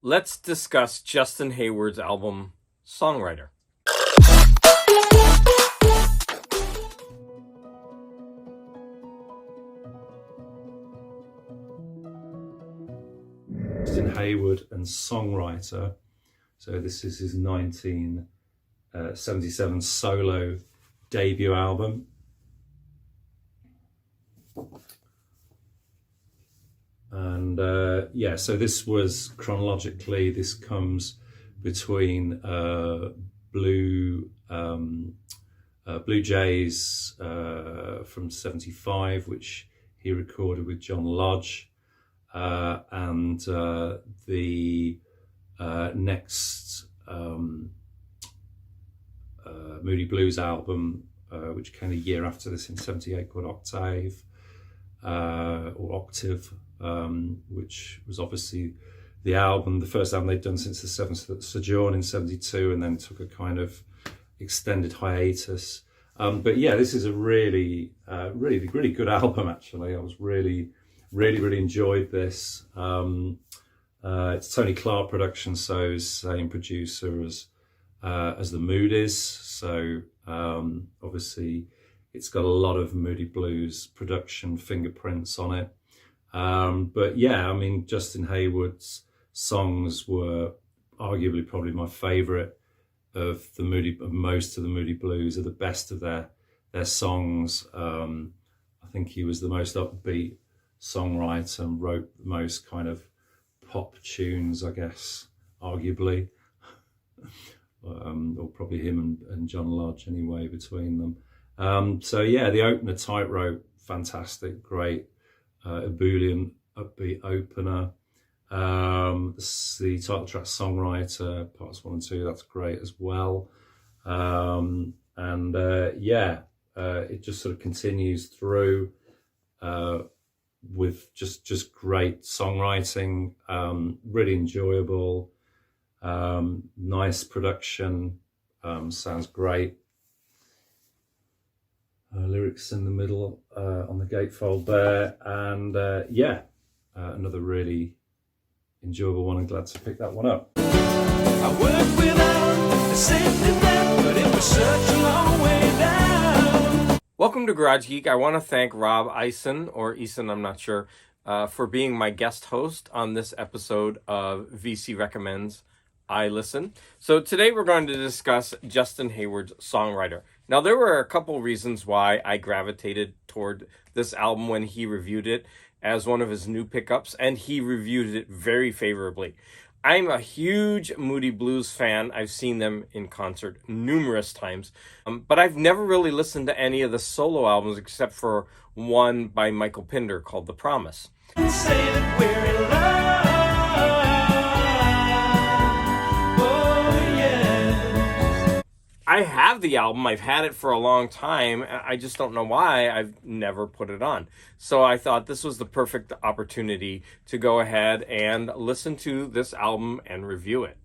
Let's discuss Justin Hayward's album, Songwriter. Justin Hayward and Songwriter. So this is his 1977 solo debut album. And so this was chronologically, this comes between Blue Jays from 75, which he recorded with John Lodge, and the next Moody Blues album, which came a year after this in 78, called Octave, which was obviously the first album they'd done since the Seventh Sojourn in 72, and then took a kind of extended hiatus. But yeah, this is a really good album, actually. I was really enjoyed this. It's Tony Clark production, so same producer as the Moodies. So obviously it's got a lot of Moody Blues production fingerprints on it. But yeah, I mean, Justin Hayward's songs were arguably probably my favorite of most of the Moody Blues, are the best of their songs. I think he was the most upbeat songwriter and wrote the most kind of pop tunes, I guess, arguably. Or probably him and John Lodge anyway, between them. So yeah, the opener, Tightrope, fantastic, great. Ebullient, upbeat opener. The title track, Songwriter, parts 1 and 2, that's great as well. It just sort of continues through with just great songwriting, really enjoyable, nice production, sounds great. Lyrics in the middle on the gatefold there, and another really enjoyable one. I'm glad to pick that one up. I worked without a safety net, but it was such a long way down. Welcome to Garage Geek. I want to thank Rob Ison, or Ison, I'm not sure, for being my guest host on this episode of VC Recommends I Listen. So today we're going to discuss Justin Hayward's Songwriter. Now, there were a couple reasons why I gravitated toward this album when he reviewed it as one of his new pickups, and he reviewed it very favorably. I'm a huge Moody Blues fan. I've seen them in concert numerous times, but I've never really listened to any of the solo albums except for one by Michael Pinder called The Promise. Say that we're in love. I have the album. I've had it for a long time. I just don't know why I've never put it on. So I thought this was the perfect opportunity to go ahead and listen to this album and review it.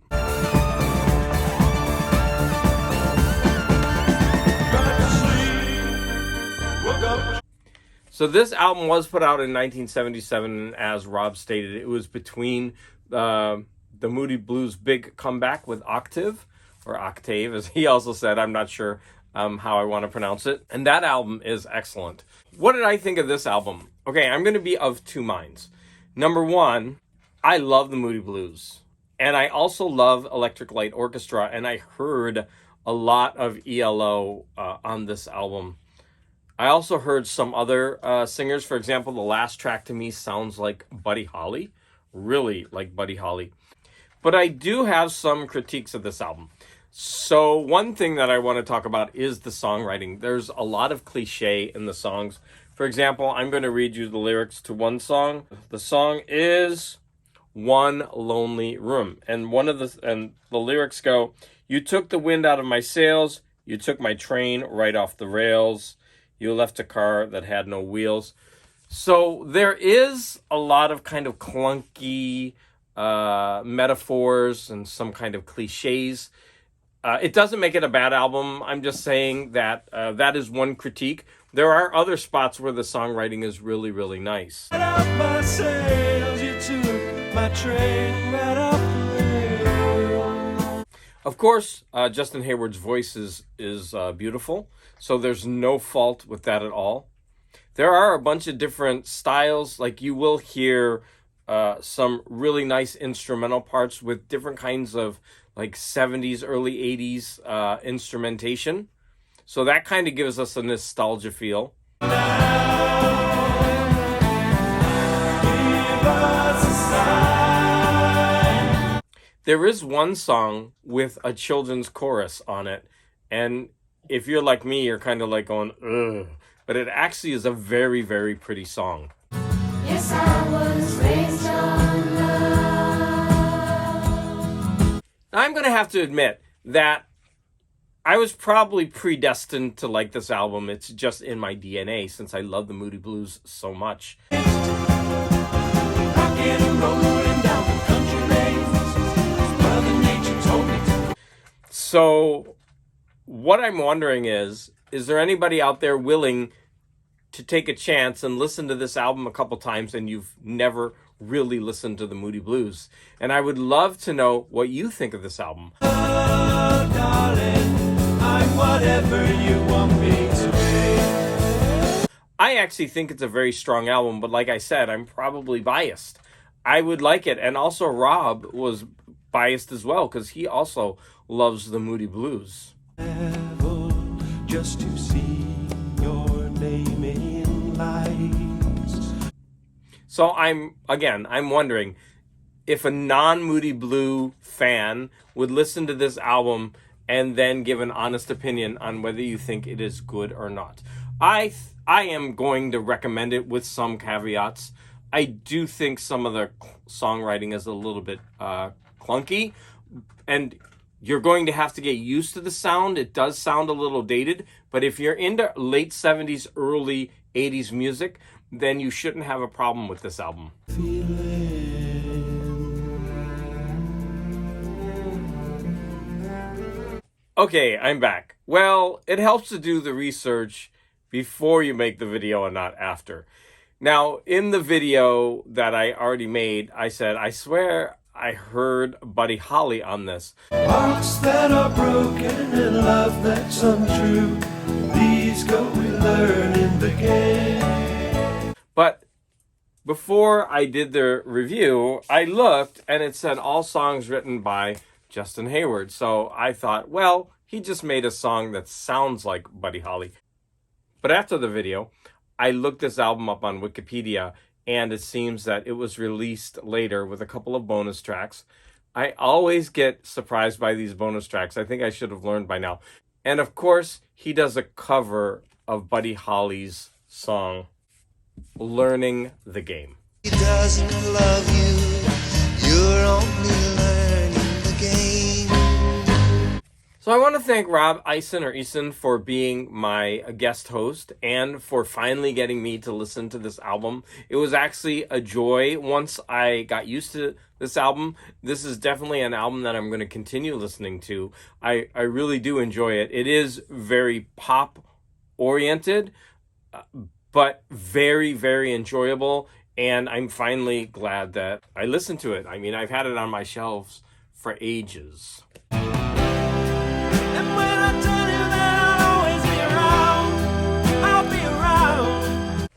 So this album was put out in 1977, and as Rob stated, it was between the Moody Blues' big comeback with Octave, or Octave, as he also said. I'm not sure how I want to pronounce it. And that album is excellent. What did I think of this album? Okay, I'm going to be of two minds. Number one, I love the Moody Blues. And I also love Electric Light Orchestra. And I heard a lot of ELO on this album. I also heard some other singers. For example, the last track to me sounds like Buddy Holly. Really like Buddy Holly. But I do have some critiques of this album. So one thing that I want to talk about is the songwriting. There's a lot of cliche in the songs. For example, I'm going to read you the lyrics to one song. The song is One Lonely Room. And the lyrics go, "You took the wind out of my sails. You took my train right off the rails. You left a car that had no wheels." So there is a lot of kind of clunky metaphors and some kind of cliches. It doesn't make it a bad album. I'm just saying that that is one critique. There are other spots where the songwriting is really, really nice. My sails, you took my train right off the Of course, Justin Hayward's voice is beautiful, so there's no fault with that at all. There are a bunch of different styles, like you will hear some really nice instrumental parts with different kinds of like 70s, early 80s instrumentation. So that kind of gives us a nostalgia feel. There is one song with a children's chorus on it, and if you're like me, you're kind of like going, ugh. But it actually is a very, very pretty song. Yes, I was raised on love. I'm going to have to admit that I was probably predestined to like this album. It's just in my DNA since I love the Moody Blues so much. So what I'm wondering is there anybody out there willing to take a chance and listen to this album a couple times and you've never really listened to the Moody Blues? And I would love to know what you think of this album. Oh, darling, I'm whatever you want me to be. I actually think it's a very strong album, but like I said, I'm probably biased. I would like it. And also Rob was biased as well because he also loves the Moody Blues. Just to see your name in lights. So I'm wondering if a non-Moody Blue fan would listen to this album and then give an honest opinion on whether you think it is good or not. I am going to recommend it with some caveats. I do think some of the songwriting is a little bit clunky, and you're going to have to get used to the sound. It does sound a little dated, but if you're into late 70s, early 80s music, then you shouldn't have a problem with this album. Okay, I'm back. Well, it helps to do the research before you make the video and not after. Now, in the video that I already made, I said, I swear I heard Buddy Holly on this. Hearts that are broken and love that's untrue, these go we learn in the game. But before I did the review, I looked and it said all songs written by Justin Hayward. So I thought, well, he just made a song that sounds like Buddy Holly. But after the video, I looked this album up on Wikipedia, and it seems that it was released later with a couple of bonus tracks. I always get surprised by these bonus tracks. I think I should have learned by now. And of course, he does a cover of Buddy Holly's song, Learning the Game. He doesn't love you, you're only learning the game. So I want to thank Rob Ison for being my guest host and for finally getting me to listen to this album. It was actually a joy once I got used to this album. This is definitely an album that I'm going to continue listening to. I really do enjoy it. It is very pop oriented, but very, very enjoyable. And I'm finally glad that I listened to it. I mean, I've had it on my shelves for ages. And when I tell you that I'll always be around, I'll be around.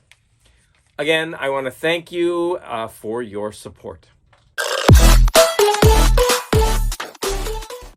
Again, I want to thank you for your support.